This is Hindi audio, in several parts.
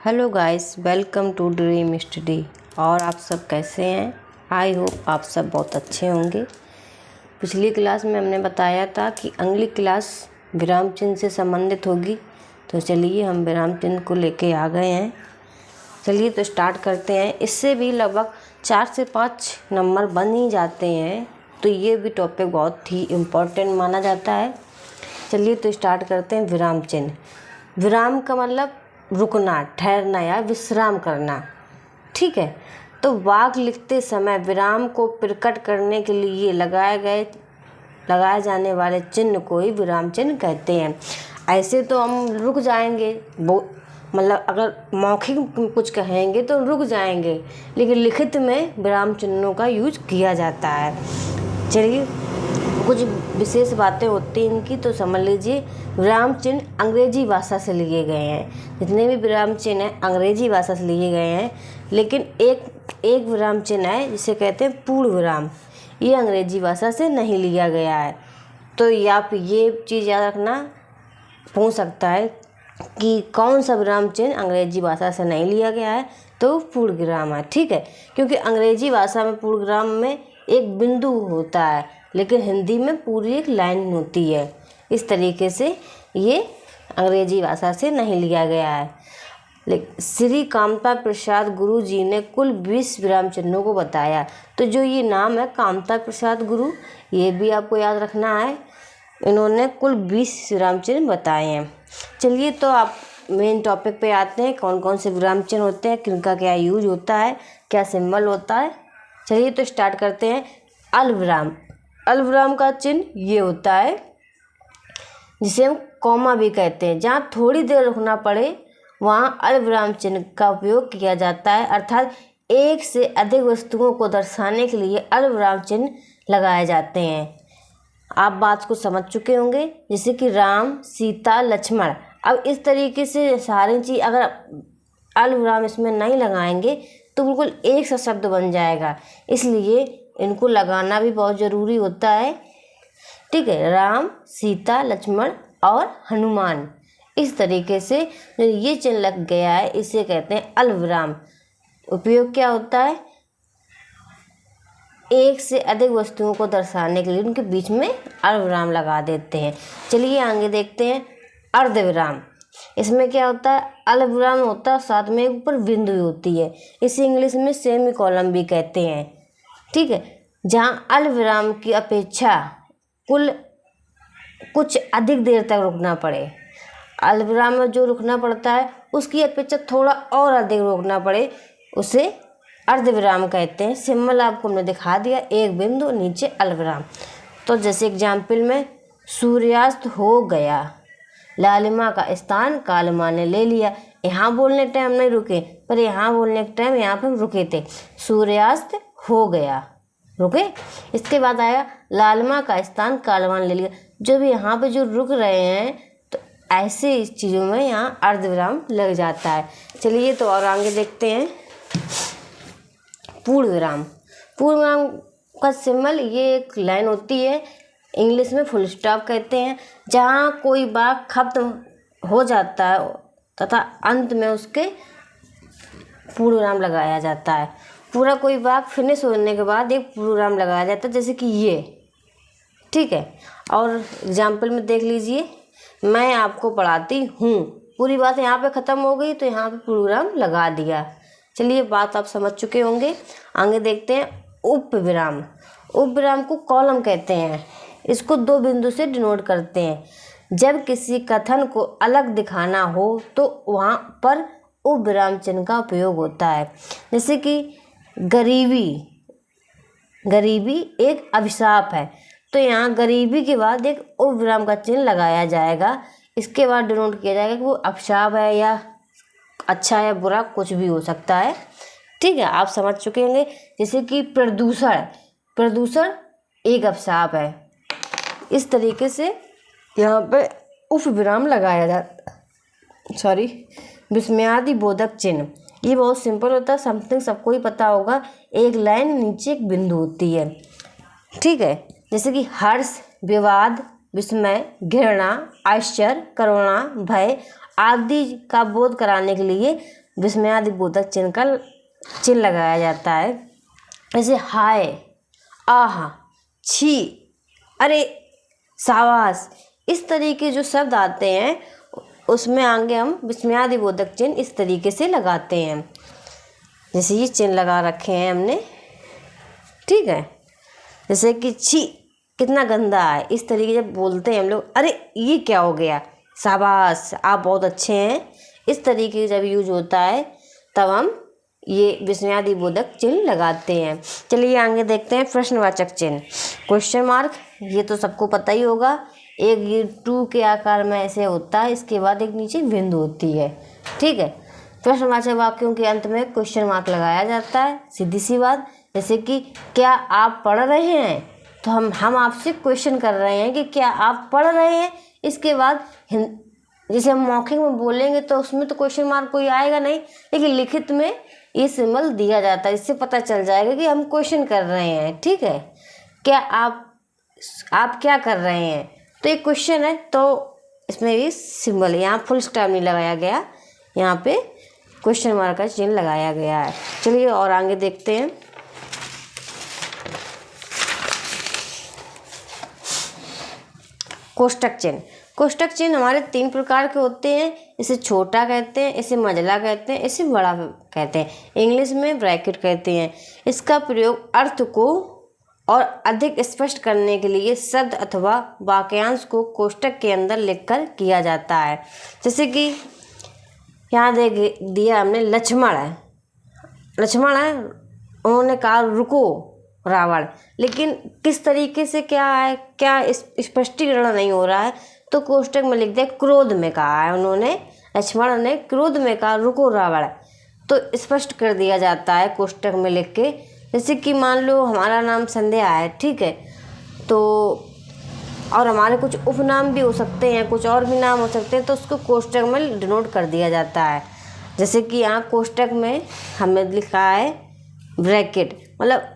Hello guys, welcome to Dream Study. और आप सब कैसे हैं? आई होप आप सब बहुत अच्छे होंगे। पिछली क्लास में हमने बताया था कि अगली क्लास विराम चिन्ह से संबंधित होगी, तो चलिए हम विराम चिन्ह को लेके आ गए हैं। चलिए तो स्टार्ट करते हैं। इससे भी लगभग 4 से 5 नंबर बन ही जाते हैं, तो ये भी टॉपिक बहुत ही इम्पोर्टेंट माना जाता है। चलिए तो स्टार्ट करते हैं। विराम चिन्ह, विराम का मतलब रुकना, ठहरना या विश्राम करना। ठीक है, तो वाक्य लिखते समय विराम को प्रकट करने के लिए लगाए जाने वाले चिन्ह को ही विराम चिन्ह कहते हैं। ऐसे तो हम रुक जाएंगे, मतलब अगर मौखिक कुछ कहेंगे तो रुक जाएंगे, लेकिन लिखित में विराम चिन्हों का यूज किया जाता है। चलिए, कुछ विशेष बातें होती हैं इनकी, तो समझ लीजिए। विराम चिन्ह अंग्रेजी भाषा से लिए गए हैं। जितने भी विराम चिन्ह हैं अंग्रेजी भाषा से लिए गए हैं, लेकिन एक विराम चिन्ह है जिसे कहते हैं पूर्ण विराम। ये अंग्रेजी भाषा से नहीं लिया गया है। तो आप ये चीज़ याद रखना, पूछ सकता है कि कौन सा विराम चिन्ह अंग्रेजी भाषा से नहीं लिया गया है, तो पूर्ण विराम है। ठीक है, क्योंकि अंग्रेजी भाषा में पूर्ण विराम में एक बिंदु होता है, लेकिन हिंदी में पूरी एक लाइन होती है। इस तरीके से ये अंग्रेजी भाषा से नहीं लिया गया है। लेकिन श्री कामता प्रसाद गुरु जी ने कुल 20 विराम चिन्हों को बताया। तो जो ये नाम है कामता प्रसाद गुरु, ये भी आपको याद रखना है। इन्होंने कुल 20 विराम चिन्ह बताए हैं। चलिए तो आप मेन टॉपिक पे आते हैं। कौन कौन से विराम चिन्ह होते हैं, किनका क्या यूज होता है, क्या सिंबल होता है। चलिए तो स्टार्ट करते हैं। अल्पविराम, अल्पविराम का चिन्ह ये होता है जिसे हम कॉमा भी कहते हैं। जहाँ थोड़ी देर रुकना पड़े वहाँ अल्पविराम चिन्ह का उपयोग किया जाता है, अर्थात एक से अधिक वस्तुओं को दर्शाने के लिए अल्पविराम चिन्ह लगाए जाते हैं। आप बात को समझ चुके होंगे, जैसे कि राम, सीता, लक्ष्मण। अब इस तरीके से सारी चीज़ अगर अल्पविराम इसमें नहीं लगाएंगे तो बिल्कुल एक सा शब्द बन जाएगा, इसलिए इनको लगाना भी बहुत ज़रूरी होता है। ठीक है, राम, सीता, लक्ष्मण और हनुमान। इस तरीके से ये चिन्ह लग गया है, इसे कहते हैं अल्पविराम। उपयोग क्या होता है? एक से अधिक वस्तुओं को दर्शाने के लिए उनके बीच में अल्पविराम लगा देते हैं। चलिए आगे देखते हैं। अर्धविराम, इसमें क्या होता है? अल्पविराम होता है, साथ में ऊपर बिंदु होती है। इसे इंग्लिश में सेमी कॉलम भी कहते हैं। ठीक है, जहाँ अल्पविराम की अपेक्षा कुछ अधिक देर तक रुकना पड़े, अल्पविराम में जो रुकना पड़ता है उसकी अपेक्षा थोड़ा और अधिक रुकना पड़े, उसे अर्धविराम कहते हैं। सिंबल आपको हमने दिखा दिया, एक बिंदु नीचे अल्पविराम। तो जैसे एग्जाम्पल में, सूर्यास्त हो गया, लालिमा का स्थान कालिमा ने ले लिया। यहाँ बोलने टाइम नहीं रुके, पर यहाँ बोलने के टाइम यहाँ पर रुके थे। सूर्यास्त हो गया, रुके। इसके बाद आया लालिमा का स्थान कालिमा ने ले लिया। जो भी यहाँ पे जो रुक रहे हैं, तो ऐसे इस चीज़ों में यहाँ अर्धविराम लग जाता है। चलिए तो और आगे देखते हैं। पूर्ण विराम, पूर्ण विराम का सिंबल ये एक लाइन होती है, इंग्लिश में फुल स्टॉप कहते हैं। जहाँ कोई वाक्य खत्म हो जाता है तथा अंत में उसके पूर्ण विराम लगाया जाता है। पूरा कोई वाक्य फिनिश होने के बाद एक पूर्ण विराम लगाया जाता है, जैसे कि ये। ठीक है, और एग्जाम्पल में देख लीजिए, मैं आपको पढ़ाती हूँ। पूरी बात यहाँ पे ख़त्म हो गई, तो यहाँ पे पूर्ण विराम लगा दिया। चलिए, बात आप समझ चुके होंगे। आगे देखते हैं। उपविराम, उपविराम को कॉलम कहते हैं। इसको 2 बिंदु से डिनोट करते हैं। जब किसी कथन को अलग दिखाना हो तो वहाँ पर उपविराम चिन्ह का उपयोग होता है। जैसे कि गरीबी एक अभिशाप है, तो यहाँ गरीबी के बाद एक उपविराम का चिन्ह लगाया जाएगा। इसके बाद डिनोट किया जाएगा कि वो अभिशाप है या अच्छा या बुरा, कुछ भी हो सकता है। ठीक है, आप समझ चुके होंगे। जैसे कि प्रदूषण एक अभिशाप है। इस तरीके से यहाँ पे उपविराम लगाया जाता। विस्मयादि बोधक चिन्ह, ये बहुत सिंपल होता है, समथिंग सबको ही पता होगा। एक लाइन नीचे एक बिंदु होती है। ठीक है, जैसे कि हर्ष, विवाद, विस्मय, घृणा, आश्चर्य, करुणा, भय आदि का बोध कराने के लिए विस्मयादि बोधक चिन्ह का चिन्ह लगाया जाता है। जैसे हाय, आह, छी, अरे, शाबाश, इस तरीके जो शब्द आते हैं उसमें आगे हम विस्मयादि बोधक चिन्ह इस तरीके से लगाते हैं। जैसे ये चिन्ह लगा रखे हैं हमने, ठीक है। जैसे कि छी, कितना गंदा है, इस तरीके जब बोलते हैं हम लोग, अरे ये क्या हो गया, शाबाश, आप बहुत अच्छे हैं, इस तरीके जब यूज होता है तब हम ये विस्मयादि बोधक चिन्ह लगाते हैं। चलिए आगे देखते हैं प्रश्नवाचक चिन्ह। क्वेश्चन मार्क, ये तो सबको पता ही होगा, एक ये टू के आकार में ऐसे होता है, इसके बाद एक नीचे बिंदु होती है, ठीक है। प्रश्नवाचक वाक्यों के अंत में क्वेश्चन मार्क लगाया जाता है, सीधी सी बात। जैसे कि क्या आप पढ़ रहे हैं, तो हम आपसे क्वेश्चन कर रहे हैं कि क्या आप पढ़ रहे हैं। इसके बाद जैसे हम मौखिक में बोलेंगे तो उसमें तो क्वेश्चन मार्क कोई आएगा नहीं, लेकिन लिखित में ये सिंबल दिया जाता है, इससे पता चल जाएगा कि हम क्वेश्चन कर रहे हैं, ठीक है। क्या आप क्या कर रहे हैं, तो एक क्वेश्चन है, तो इसमें भी सिंबल है। यहाँ फुल स्टॉप नहीं लगाया गया, यहाँ पे क्वेश्चन मार्क का चिन्ह लगाया गया है। चलिए और आगे देखते हैं। कोष्टक चिन्ह। कोष्टक चिन्ह हमारे 3 प्रकार के होते हैं। इसे छोटा कहते हैं, इसे मझला कहते हैं, इसे बड़ा कहते हैं। इंग्लिश में ब्रैकेट कहते हैं। इसका प्रयोग अर्थ को और अधिक स्पष्ट करने के लिए शब्द अथवा वाक्यांश को कोष्टक के अंदर लिखकर किया जाता है। जैसे कि यहाँ देख दिया हमने, लक्ष्मण है, उन्होंने कहा रुको रावण, लेकिन किस तरीके से क्या है, क्या स्पष्टीकरण नहीं हो रहा है, तो कोष्टक में लिख दिया क्रोध में कहा है उन्होंने, लक्ष्मण ने क्रोध में कहा रुको रावण, तो स्पष्ट कर दिया जाता है कोष्टक में लिख के। जैसे कि मान लो हमारा नाम संध्या है, ठीक है, तो और हमारे कुछ उपनाम भी हो सकते हैं, कुछ और भी नाम हो सकते हैं, तो उसको कोष्टक में डिनोट कर दिया जाता है। जैसे कि यहाँ कोष्टक में हमने लिखा है ब्रैकेट, मतलब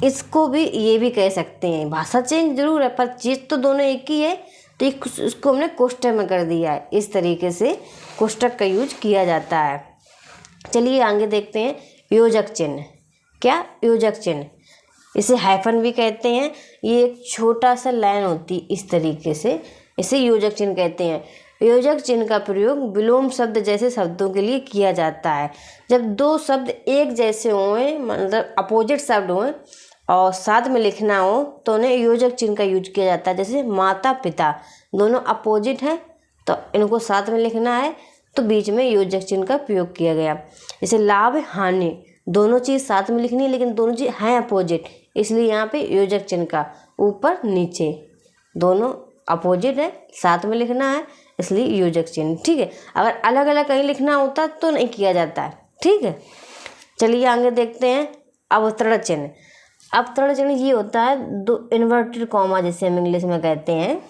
इसको भी ये भी कह सकते हैं, भाषा चेंज जरूर है पर चीज़ तो दोनों एक ही है, तो इसको हमने कोष्टक में कर दिया है। इस तरीके से कोष्टक का यूज किया जाता है। चलिए आगे देखते हैं योजक चिन्ह। क्या योजक चिन्ह, इसे हाइफन भी कहते हैं। ये एक छोटा सा लाइन होती है, इस तरीके से इसे योजक चिन्ह कहते हैं। योजक चिन्ह का प्रयोग विलोम शब्द जैसे शब्दों के लिए किया जाता है। जब 2 शब्द एक जैसे हों, मतलब अपोजिट शब्द हों और साथ में लिखना हो, तो उन्हें योजक चिन्ह का यूज किया जाता है। जैसे माता पिता दोनों अपोजिट हैं, तो इनको साथ में लिखना है, तो बीच में योजक चिन्ह का प्रयोग किया गया। जैसे लाभ हानि, दोनों चीज़ साथ में लिखनी है लेकिन दोनों चीज़ हैं अपोजिट, इसलिए यहाँ पे योजक चिन्ह का ऊपर नीचे दोनों अपोजिट है, साथ में लिखना है, इसलिए योजक चिन्ह, ठीक है। अगर अलग अलग कहीं लिखना होता तो नहीं किया जाता है, ठीक है। चलिए आगे देखते हैं अवतरण चिन्ह। अवतरण चिन्ह ये होता है 2 इन्वर्टेड कॉमा, जैसे हम इंग्लिश में कहते हैं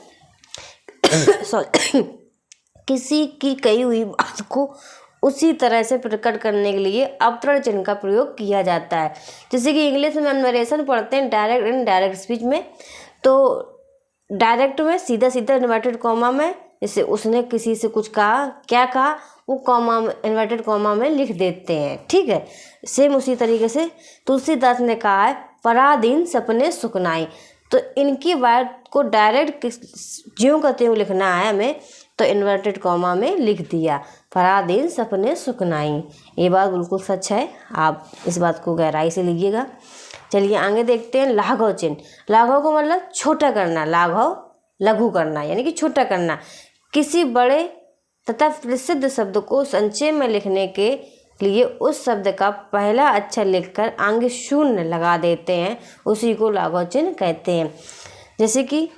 सॉरी किसी की कही हुई बात को उसी तरह से प्रकट करने के लिए अवतरण चिन्ह का प्रयोग किया जाता है। जैसे कि इंग्लिश में हम नरेशन पढ़ते हैं डायरेक्ट एंड डायरेक्ट स्पीच में, तो डायरेक्ट में सीधा सीधा इन्वर्टेड कॉमा में, जैसे उसने किसी से कुछ कहा, क्या कहा, वो कॉमा में इन्वर्टेड कॉमा में लिख देते हैं, ठीक है। सेम उसी तरीके से तुलसीदास ने कहा है पराधीन सपने सुखनाई, तो इनकी बात को डायरेक्ट ज्यों का त्यों लिखना है हमें, तो इन्वर्टेड कॉमा में लिख दिया पराधीन सपने सुखनाई। ये बात बिल्कुल सच है, आप इस बात को गहराई से लीजिएगा। चलिए आगे देखते हैं लाघव चिन्ह। लाघव को मतलब छोटा करना, लाघव लघु करना यानी कि छोटा करना। किसी बड़े तथा प्रसिद्ध शब्द को संक्षेप में लिखने के लिए उस शब्द का पहला अक्षर लिखकर आगे शून्य लगा देते हैं, उसी को लाघव चिन्ह कहते हैं। जैसे कि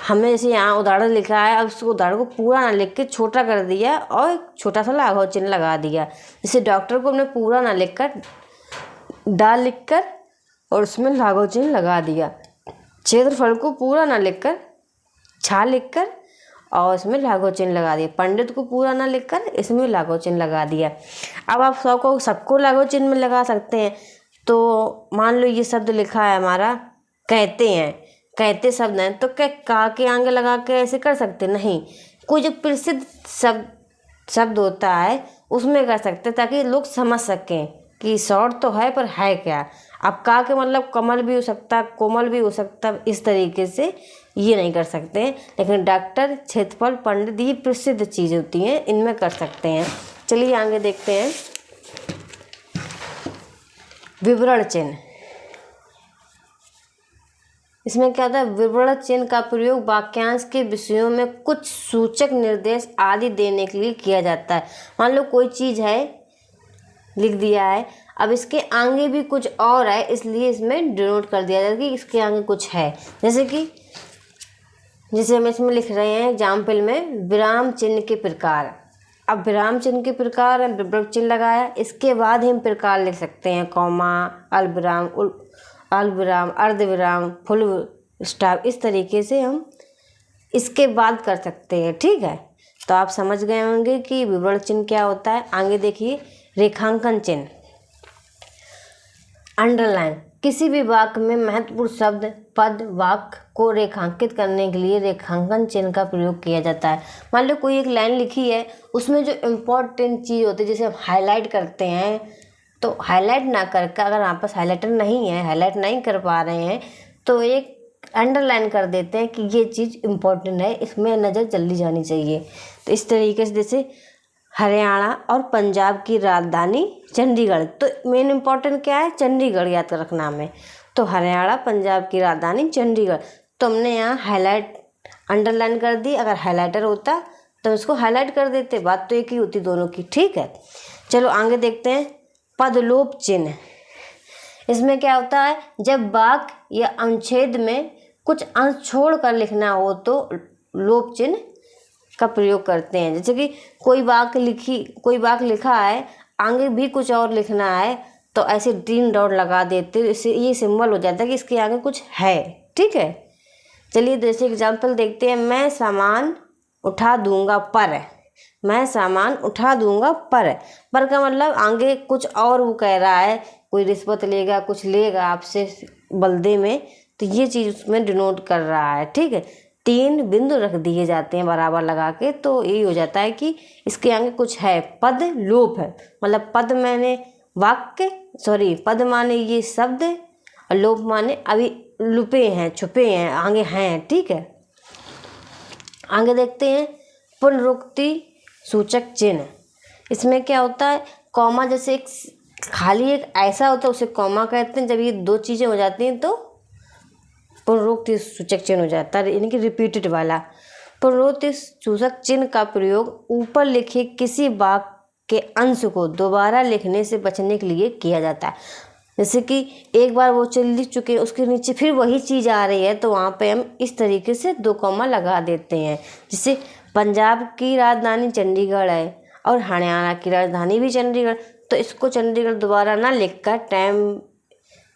हमने जैसे यहाँ उदाहरण लिखा है, अब उस उदाहरण को पूरा ना लिख के छोटा कर दिया और छोटा सा लाघव चिन्ह लगा दिया। जैसे डॉक्टर को हमने पूरा ना लिखकर डा लिखकर और उसमें लाघव चिन्ह लगा दिया। क्षेत्रफल को पूरा ना लिखकर छा लिखकर और इसमें लाघव चिन्ह लगा दिया। पंडित को पूरा ना लिखकर इसमें लाघव चिन्ह लगा दिया। अब आप सबको लाघव चिन्ह में लगा सकते हैं। तो मान लो ये शब्द लिखा है हमारा कहते हैं, कहते शब्द हैं, तो क्या का के आगे लगा के ऐसे कर सकते नहीं। कोई जो प्रसिद्ध शब्द शब्द होता है उसमें कर सकते हैं, ताकि लोग समझ सकें कि शॉर्ट तो है पर है क्या। अब का के मतलब कमल भी हो सकता, कोमल भी हो सकता, इस तरीके से ये नहीं कर सकते हैं। लेकिन डॉक्टर, क्षेत्रफल, पंडित ये प्रसिद्ध चीज़ होती हैं, इनमें कर सकते हैं। चलिए आगे देखते हैं। विवरण चिन्ह, इसमें क्या होता है, विवरण चिन्ह का प्रयोग वाक्यांश के विषयों में कुछ सूचक निर्देश आदि देने के लिए किया जाता है। मान लो कोई चीज़ है, लिख दिया है, अब इसके आगे भी कुछ और है, इसलिए इसमें डिनोट कर दिया जाता है कि इसके आगे कुछ है। जैसे हम इसमें लिख रहे हैं एग्जाम्पल में, विराम चिन्ह के प्रकार। अब विराम चिन्ह के प्रकार, विवरण चिन्ह लगाया, इसके बाद हम प्रकार लिख सकते हैं, कॉमा, अल्पविराम, अल्पविराम, अर्धविराम, फुल स्टॉप, इस तरीके से हम इसके बाद कर सकते हैं। ठीक है, तो आप समझ गए होंगे कि विवरण चिन्ह क्या होता है। आगे देखिए, रेखांकन चिन्ह। अंडरलाइन, किसी भी वाक्य में महत्वपूर्ण शब्द, पद, वाक्य को रेखांकित करने के लिए रेखांकन चिन्ह का प्रयोग किया जाता है। मान लो कोई एक लाइन लिखी है, उसमें जो इम्पोर्टेंट चीज़ होती है, जैसे हम हाईलाइट करते हैं, तो हाईलाइट ना करके, अगर आप पास हाईलाइटर नहीं है, हाईलाइट नहीं कर पा रहे हैं, तो एक अंडरलाइन कर देते हैं कि ये चीज़ इम्पोर्टेंट है, इसमें नज़र जल्दी जानी चाहिए। तो इस तरीके से, जैसे हरियाणा और पंजाब की राजधानी चंडीगढ़, तो मेन इम्पोर्टेंट क्या है, चंडीगढ़ याद रखना हमें। तो हरियाणा पंजाब की राजधानी चंडीगढ़, तो हमने यहाँ हाईलाइट अंडरलाइन कर दी। अगर हाईलाइटर होता तो उसको हाईलाइट कर देते, बात तो एक ही होती दोनों की। ठीक है, चलो आगे देखते हैं। पदलोप चिन्ह, इसमें क्या होता है, जब वाक्य या अनुच्छेद में कुछ अंश छोड़ कर लिखना हो तो लोप चिन्ह का प्रयोग करते हैं। जैसे कि कोई वाक्य लिखा है, आगे भी कुछ और लिखना है, तो ऐसे 3 डॉट लगा देते, इससे ये सिंबल हो जाता है कि इसके आगे कुछ है। ठीक है, चलिए जैसे एग्जाम्पल देखते हैं। मैं सामान उठा दूंगा पर, मैं सामान उठा दूंगा पर का मतलब आगे कुछ और वो कह रहा है, कोई रिश्वत लेगा, कुछ लेगा आपसे बदले में, तो ये चीज़ उसमें डिनोट कर रहा है। ठीक है, 3 बिंदु रख दिए जाते हैं बराबर लगा के, तो ये हो जाता है कि इसके आगे कुछ है। पद लोप है, मतलब पद माने वाक्य, पद माने ये शब्द, और लोप माने अभी लुपे हैं, छुपे हैं, आगे हैं। ठीक है, आगे देखते हैं। पुनरुक्ति सूचक चिन्ह, इसमें क्या होता है, कॉमा, जैसे एक खाली एक ऐसा होता है उसे कॉमा कहते हैं। जब ये 2 चीज़ें हो जाती हैं तो पुनरुक्ति सूचक चिन्ह हो जाता है, यानी कि रिपीटेड वाला। पुनरुक्ति सूचक चिन्ह का प्रयोग ऊपर लिखे किसी वाक्य के अंश को दोबारा लिखने से बचने के लिए किया जाता है। जैसे कि एक बार वो चीज़ लिख चुके हैं, उसके नीचे फिर वही चीज़ आ रही है, तो वहाँ पे हम इस तरीके से 2 कॉमा लगा देते हैं। जैसे पंजाब की राजधानी चंडीगढ़ है और हरियाणा की राजधानी भी चंडीगढ़, तो इसको चंडीगढ़ दोबारा ना लिखकर, टाइम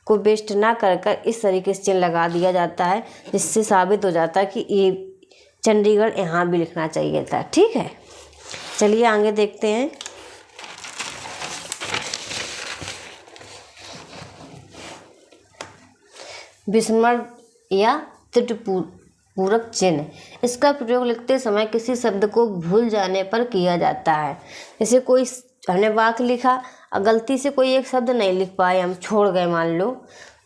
को वेस्ट ना कर इस तरीके से चिन्ह लगा दिया जाता है, जिससे साबित हो जाता है कि ये चंडीगढ़ यहाँ भी लिखना चाहिए था। ठीक है, चलिए आगे देखते हैं। विस्मरण या त्रुटिपूरक चिन्ह, इसका प्रयोग लिखते समय किसी शब्द को भूल जाने पर किया जाता है। जैसे कोई हमने वाक्य लिखा और गलती से कोई एक शब्द नहीं लिख पाए, हम छोड़ गए मान लो,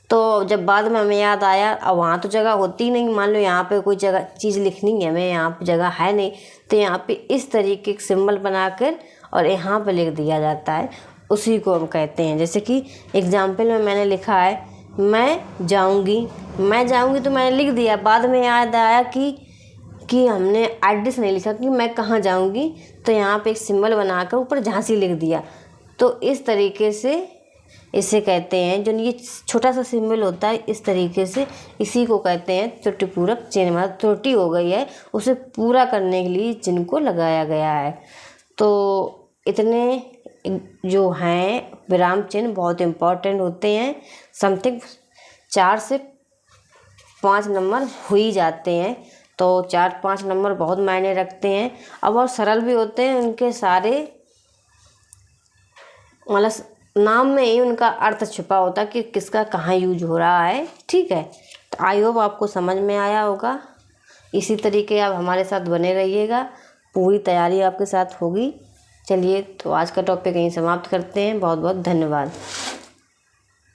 तो जब बाद में हमें याद आया, अब वहाँ तो जगह होती नहीं, मान लो यहाँ पे कोई जगह चीज़ लिखनी है, हमें यहाँ पे जगह है नहीं, तो यहाँ पे इस तरीके के सिंबल बनाकर और यहाँ पे लिख दिया जाता है, उसी को हम कहते हैं। जैसे कि एग्जाम्पल में मैंने लिखा है मैं जाऊँगी, तो मैंने लिख दिया, बाद में याद आया कि हमने एड्रेस नहीं लिखा कि मैं कहाँ जाऊँगी, तो यहाँ पे एक सिंबल बनाकर ऊपर झांसी लिख दिया। तो इस तरीके से इसे कहते हैं, जो ये छोटा सा सिंबल होता है, इस तरीके से इसी को कहते हैं त्रुटिपूरक चिन्ह। मतलब त्रुटि हो गई है, उसे पूरा करने के लिए चिन्ह को लगाया गया है। तो इतने जो हैं विराम चिन्ह बहुत इम्पॉर्टेंट होते हैं, समथिंग 4 से 5 नंबर हो ही जाते हैं, तो 4-5 नंबर बहुत मायने रखते हैं और बहुत सरल भी होते हैं। उनके सारे मतलब नाम में ही उनका अर्थ छुपा होता है कि किसका कहाँ यूज हो रहा है। ठीक है, तो आई होप आपको समझ में आया होगा। इसी तरीके आप हमारे साथ बने रहिएगा, पूरी तैयारी आपके साथ होगी। चलिए तो आज का टॉपिक यहीं समाप्त करते हैं। बहुत बहुत धन्यवाद।